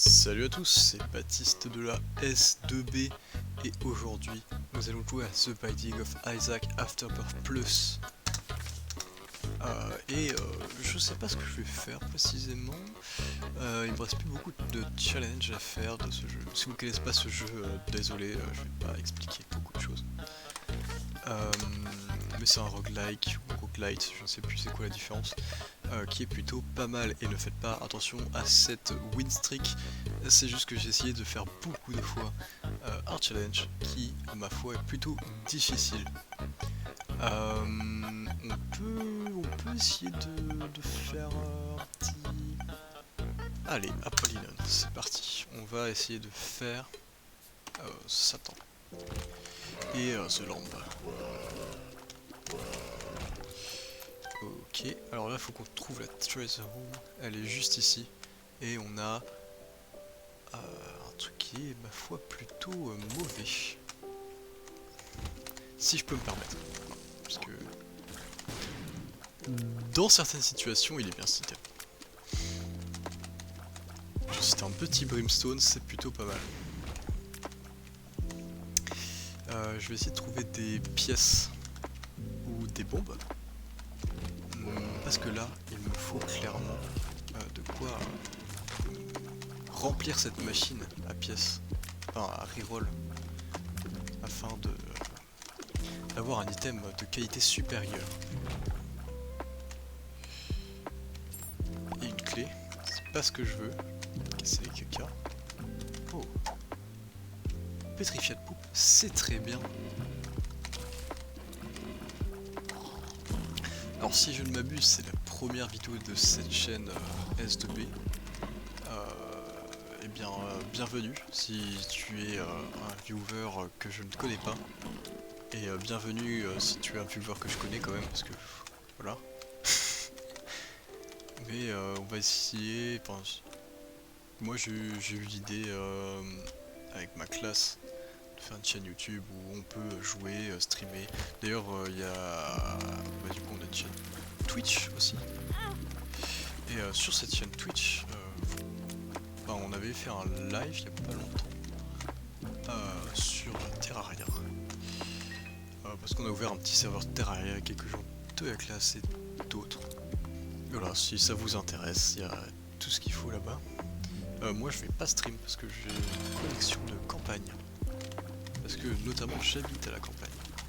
Salut à tous, c'est Baptiste de la S2B et aujourd'hui nous allons jouer à The Binding of Isaac Afterbirth Plus. Je sais pas ce que je vais faire précisément. Il me reste plus beaucoup de challenges à faire de ce jeu. Si vous ne connaissez pas ce jeu, désolé, je vais pas expliquer beaucoup de choses. Mais c'est un roguelike ou roguelite, je ne sais plus c'est quoi la différence, qui est plutôt pas mal. Et ne faites pas attention à cette win streak, c'est juste que j'ai essayé de faire beaucoup de fois un challenge qui, ma foi, est plutôt difficile. On peut essayer de faire un petit... Allez, Apollyon, c'est parti. On va essayer de faire Satan et The Lamb. Ok, alors là il faut qu'on trouve la treasure room, elle est juste ici. Et on a un truc qui est, ma foi, plutôt mauvais. Si je peux me permettre. Parce que dans certaines situations il est bien cité. C'est un petit brimstone, c'est plutôt pas mal. Je vais essayer de trouver des pièces ou des bombes. Parce que là, il me faut clairement de quoi remplir cette machine à pièces, enfin à reroll, afin d'avoir un item de qualité supérieure. Et une clé, c'est pas ce que je veux. Casser les caca. Oh. Pétrifiat de poupe, c'est très bien. Alors si je ne m'abuse, c'est la première vidéo de cette chaîne S2B. Eh bien, bienvenue si tu es un viewer que je ne connais pas. Et bienvenue si tu es un viewer que je connais quand même, parce que voilà. Mais on va essayer, enfin, moi j'ai eu l'idée avec ma classe de faire une chaîne YouTube où on peut jouer, streamer. D'ailleurs il y a... du coup on a une chaîne Twitch aussi. Et sur cette chaîne Twitch, on avait fait un live il y a pas longtemps sur Terraria. Parce qu'on a ouvert un petit serveur Terraria avec quelques gens de la classe et d'autres. Voilà, si ça vous intéresse, il y a tout ce qu'il faut là-bas. Moi je vais pas stream parce que j'ai une connexion de campagne. Parce que notamment j'habite à la campagne.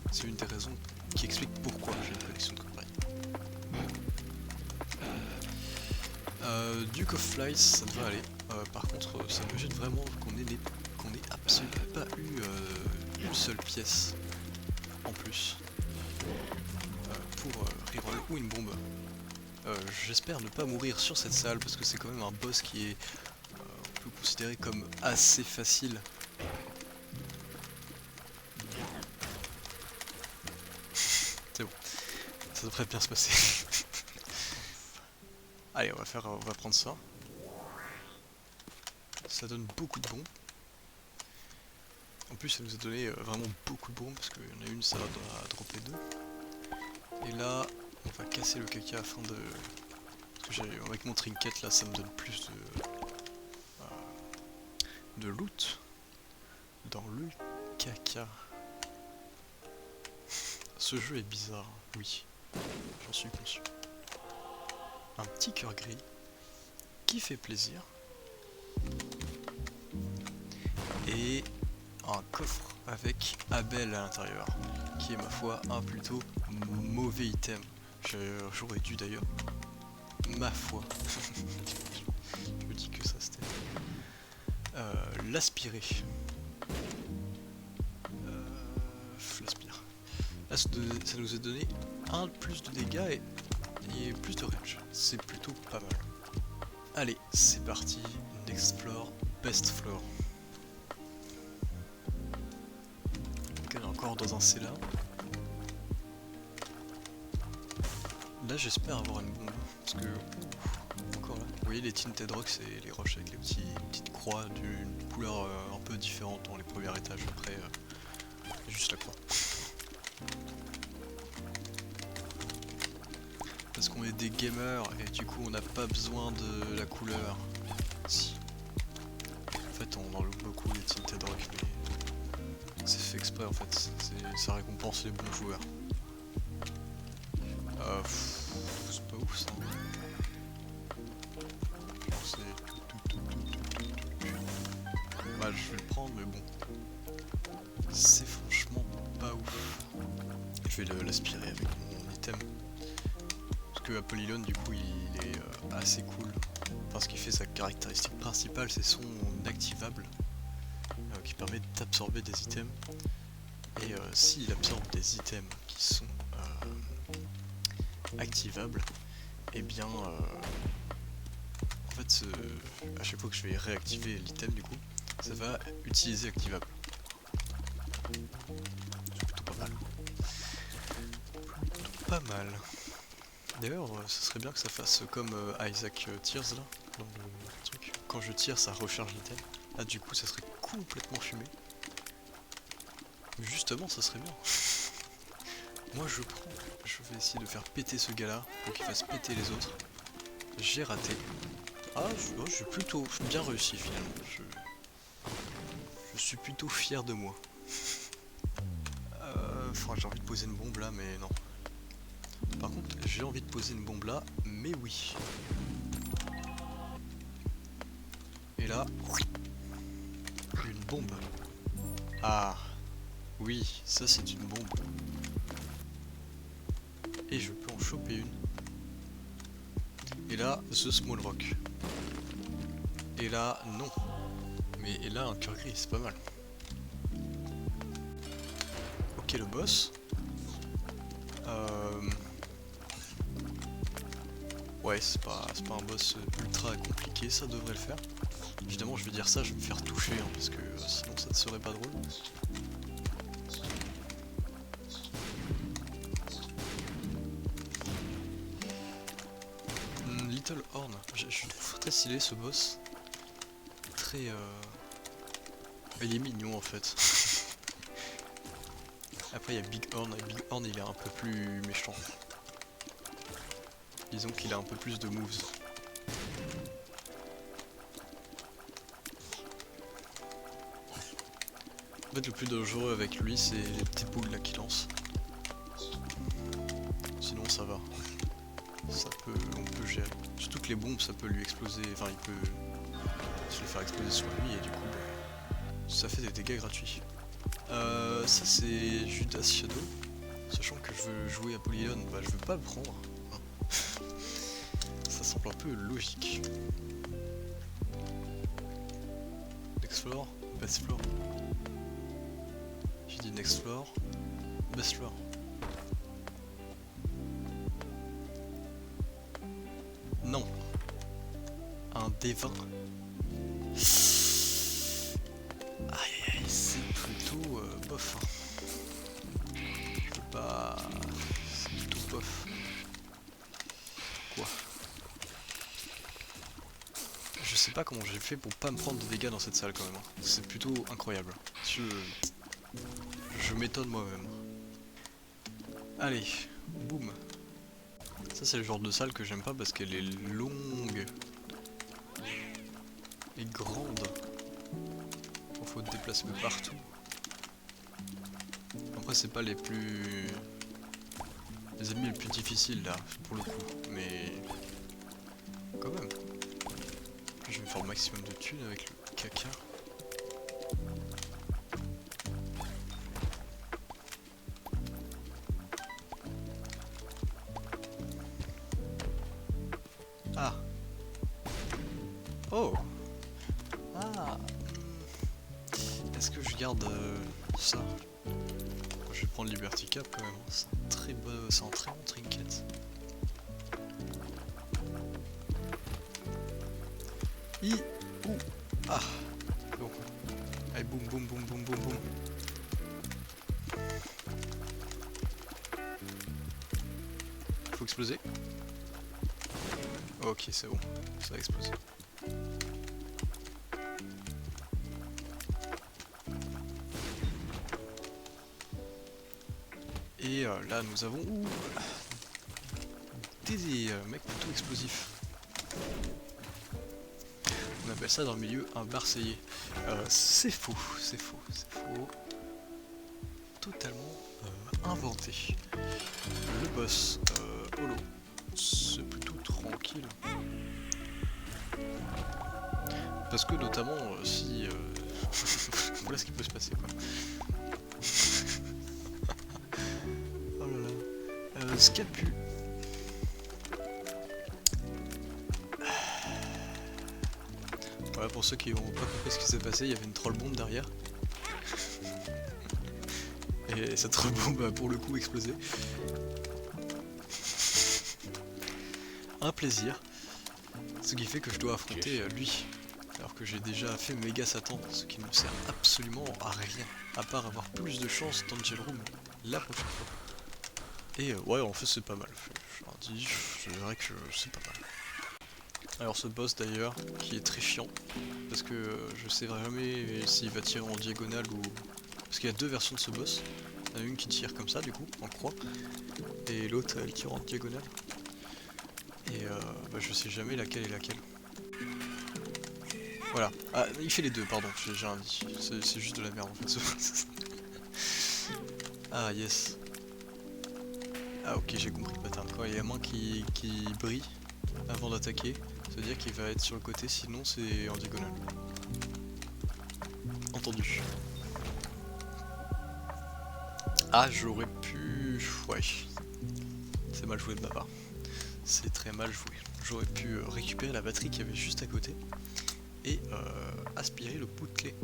C'est une des raisons qui explique pourquoi j'ai une connexion de campagne. Duke of Flies, ça devrait aller. Par contre, ça me gêne vraiment qu'on ait absolument pas eu une seule pièce en plus pour reroll ou une bombe. J'espère ne pas mourir sur cette salle parce que c'est quand même un boss qui est on peut considérer comme assez facile. C'est bon, ça devrait bien se passer. Allez, on va prendre ça. Ça donne beaucoup de bombes. En plus, ça nous a donné vraiment beaucoup de bombes parce qu'il y en a une, ça va dropper deux. Et là, on va casser le caca afin de... Parce que avec mon trinket là, ça me donne plus de loot dans le caca. Ce jeu est bizarre, oui, j'en suis conscient. Un petit cœur gris qui fait plaisir. Et un coffre avec Abel à l'intérieur, qui est ma foi un plutôt mauvais item. J'aurais dû d'ailleurs, ma foi, je me dis que ça c'était l'aspirer. L'aspire. Là ça nous a donné un de plus de dégâts et plus de range, c'est plutôt pas mal. Allez, c'est parti, next floor, best floor. On est encore dans un cellar. Là j'espère avoir une bombe, parce que... encore là. Vous voyez les Tinted Rocks, c'est les roches avec les petites croix d'une couleur un peu différente dans les premiers étages, après juste la croix. Parce qu'on est des gamers et du coup on n'a pas besoin de la couleur. Si. on en loupe beaucoup des Tinted Rock, mais c'est fait exprès en fait, ça récompense les bons joueurs. C'est pas ouf ça. Bah je vais le prendre mais bon. C'est franchement pas ouf. Je vais l'aspirer avec mon item. Parce que Apollyon du coup il est assez cool. Parce qu'il fait sa caractéristique principale, c'est son activable. Qui permet d'absorber des items. Et s'il absorbe des items qui sont activables, et bien en fait à chaque fois que je vais réactiver l'item du coup, ça va utiliser activable. C'est plutôt pas mal. Plutôt pas mal. D'ailleurs, ce serait bien que ça fasse comme Isaac Tears là, dans le truc. Quand je tire, ça recharge l'item. Là du coup ça serait complètement fumé. Mais justement ça serait bien. Moi je prends. Je vais essayer de faire péter ce gars là pour qu'il fasse péter les autres. J'ai raté. Ah, j'ai plutôt bien réussi finalement. Je suis plutôt fier de moi. J'ai envie de poser une bombe là, mais non. Par contre, j'ai envie de poser une bombe là, mais oui. Et là, une bombe. Ah, oui, ça c'est une bombe. Et je peux en choper une. Et là, The Small Rock. Et là, non. Mais et là, un cœur gris, c'est pas mal. Ok, le boss. Ouais, c'est pas un boss ultra compliqué, ça devrait le faire. Évidemment, je vais dire ça, je vais me faire toucher, hein, parce que sinon ça ne serait pas drôle. Little Horn, je trouve très stylé ce boss. Très il est mignon en fait. Après il y a Big Horn, et Big Horn il est un peu plus méchant. Disons qu'il a un peu plus de moves. En fait le plus dangereux avec lui c'est les petites boules là qu'il lance. Sinon ça va. On peut gérer. Surtout que les bombes ça peut lui exploser, enfin il peut se les faire exploser sur lui et du coup ça fait des dégâts gratuits. Ça c'est Judas Shadow. Sachant que je veux jouer à Polygon, bah je veux pas le prendre. Hein. Ça semble un peu logique. Next floor, best floor. J'ai dit next floor, best floor. Non. Un D20. Aïe aïe, c'est plutôt bof. Hein. Je veux pas... C'est plutôt bof. Quoi? Je sais pas comment j'ai fait pour pas me prendre de dégâts dans cette salle quand même. Hein. C'est plutôt incroyable. Je m'étonne moi-même. Allez, boum. Ça c'est le genre de salle que j'aime pas parce qu'elle est longue et grande. Il faut te déplacer de partout. Après c'est pas les ennemis les plus difficiles là pour le coup, mais quand même. Je vais me faire au maximum de thunes avec le caca. Ah. Oh. Ah. Est-ce que je garde ça? Je vais prendre Liberty Cap quand même. C'est un très bon trinket. Ouh. Ah. Bon. Allez, boum, boum, boum, boum, boum, boum. Faut exploser. Ok, c'est bon. Ça a explosé. Et là, nous avons des mecs plutôt explosifs. On appelle ça dans le milieu un Marseillais. C'est faux, c'est faux, c'est faux. Totalement inventé. Le boss, Holo, c'est plutôt tranquille. Parce que notamment, si... voilà ce qui peut se passer, quoi. Oh là là. Scapu. Voilà, pour ceux qui n'ont pas compris ce qui s'est passé, il y avait une troll bombe derrière. Et cette troll bombe a pour le coup explosé. Un plaisir. Ce qui fait que je dois affronter lui. Alors que j'ai déjà fait méga Satan, ce qui ne me sert absolument à rien. À part avoir plus de chance d'Angel Room la prochaine fois. Et ouais, en fait c'est pas mal. Je dirais que c'est pas mal. Alors ce boss d'ailleurs, qui est très chiant, parce que je sais jamais s'il va tirer en diagonale ou... Parce qu'il y a deux versions de ce boss. Il y en a une qui tire comme ça du coup, en croix, et l'autre elle tire en diagonale. Et bah, je sais jamais laquelle est laquelle. Voilà. Ah, il fait les deux, pardon, j'ai un dit. C'est juste de la merde en fait. Ah yes. Ah ok, j'ai compris le pattern. Quand il y a la main qui brille avant d'attaquer, ça veut dire qu'il va être sur le côté, sinon c'est en diagonale. Entendu. Ah, j'aurais pu... Ouais. C'est mal joué de ma part. C'est très mal joué. J'aurais pu récupérer la batterie qu'il y avait juste à côté et aspirer le bout de clé.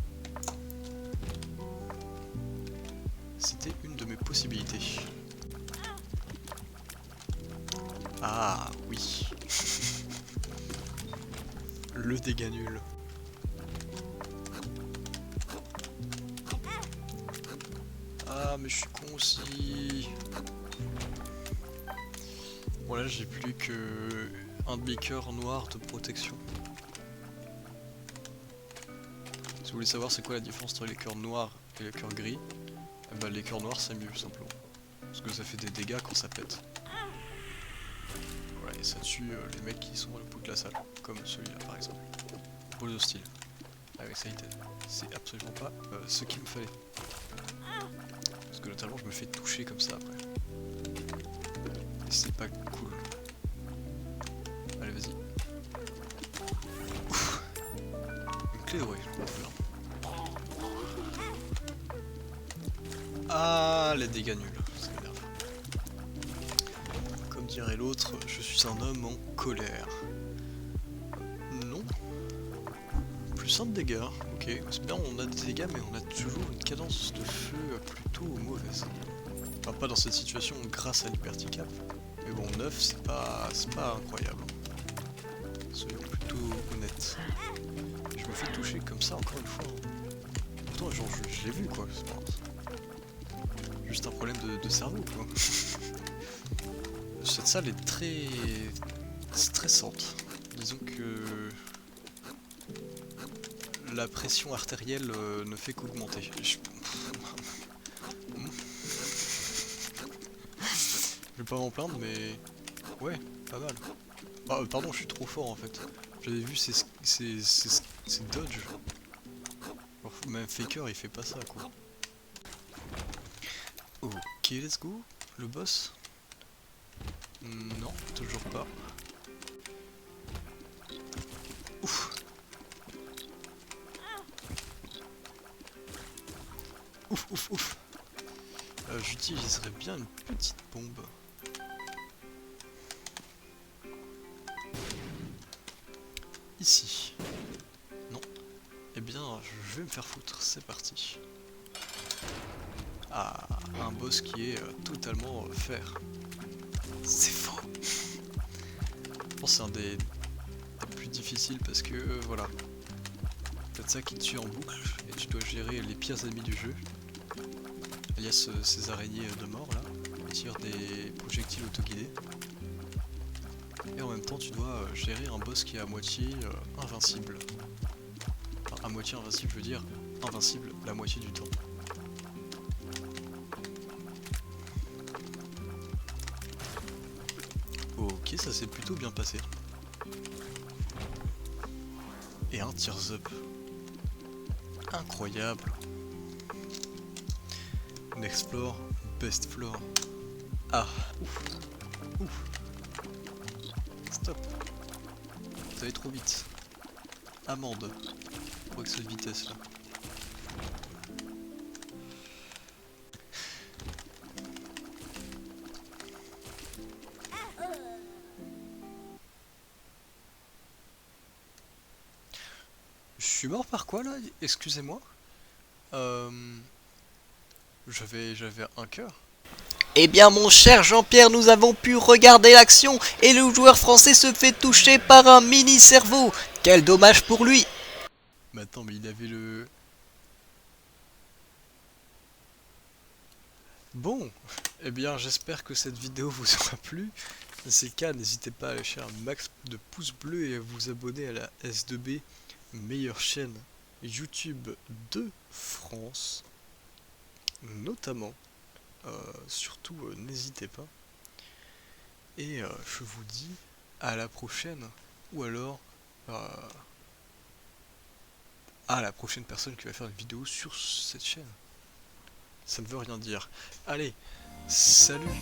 C'était une de mes possibilités. Ah oui. Le dégât nul. Ah mais je suis con aussi. Bon là j'ai plus que un demi-cœur noir de protection. Si vous voulez savoir c'est quoi la différence entre les cœurs noirs et les cœurs gris, eh ben, les cœurs noirs c'est mieux simplement. Parce que ça fait des dégâts quand ça pète. Voilà, et ça tue les mecs qui sont à le bout de la salle, comme celui-là par exemple. Pôle hostile. Avec ça c'est absolument pas ce qu'il me fallait. Parce que notamment je me fais toucher comme ça après. Et c'est pas cool. Allez vas-y. Une clé dorée. Ah les dégâts nuls. Ça m'énerve. Comme dirait l'autre, je suis un homme en colère. Non. Plus 1 de dégâts. Ok, c'est bien, on a des dégâts mais on a toujours une cadence de feu plutôt mauvaise. Enfin pas dans cette situation grâce à l'hyperticap. Mais bon 9 c'est pas incroyable. Soyons plutôt honnêtes. Je me fais toucher comme ça encore une fois. Pourtant genre je l'ai vu quoi. C'est juste un problème de cerveau quoi. Cette salle est très stressante. Disons que la pression artérielle ne fait qu'augmenter. Je vais pas m'en plaindre mais ouais, pas mal. Ah pardon, je suis trop fort en fait. J'avais vu ces dodge. Alors, même Faker il fait pas ça quoi. Ok, let's go. Le boss? Non, toujours pas. Ouf. Ouf, ouf, ouf. J'utiliserais bien une petite bombe. Ici. Non. Eh bien, je vais me faire foutre. C'est parti. Ah, un boss qui est totalement fer. C'est faux. Je pense que c'est un des plus difficiles parce que voilà. Peut-être ça qui te tue en boucle et tu dois gérer les pires ennemis du jeu. Il y a ces araignées de mort là, qui tirent des projectiles autoguidés. Et en même temps tu dois gérer un boss qui est à moitié invincible. Enfin, à moitié invincible, je veux dire invincible la moitié du temps. Ok, ça s'est plutôt bien passé. et un Tears Up. Incroyable. On explore Best Floor. Ah, ouf, ouf. Stop. Vous allez trop vite. Amende. Pour excès de vitesse là. Je suis mort par quoi là? Excusez-moi. J'avais un cœur. Eh bien mon cher Jean-Pierre, nous avons pu regarder l'action et le joueur français se fait toucher par un mini-cerveau. Quel dommage pour lui. Mais attends, mais il avait le... Bon, eh bien j'espère que cette vidéo vous aura plu. Si c'est le cas, n'hésitez pas à lâcher un max de pouces bleus et à vous abonner à la S2B, meilleure chaîne YouTube de France. Notamment, surtout n'hésitez pas. Et je vous dis à la prochaine. Ou alors à la prochaine personne qui va faire une vidéo sur cette chaîne. Ça ne veut rien dire. Allez, salut!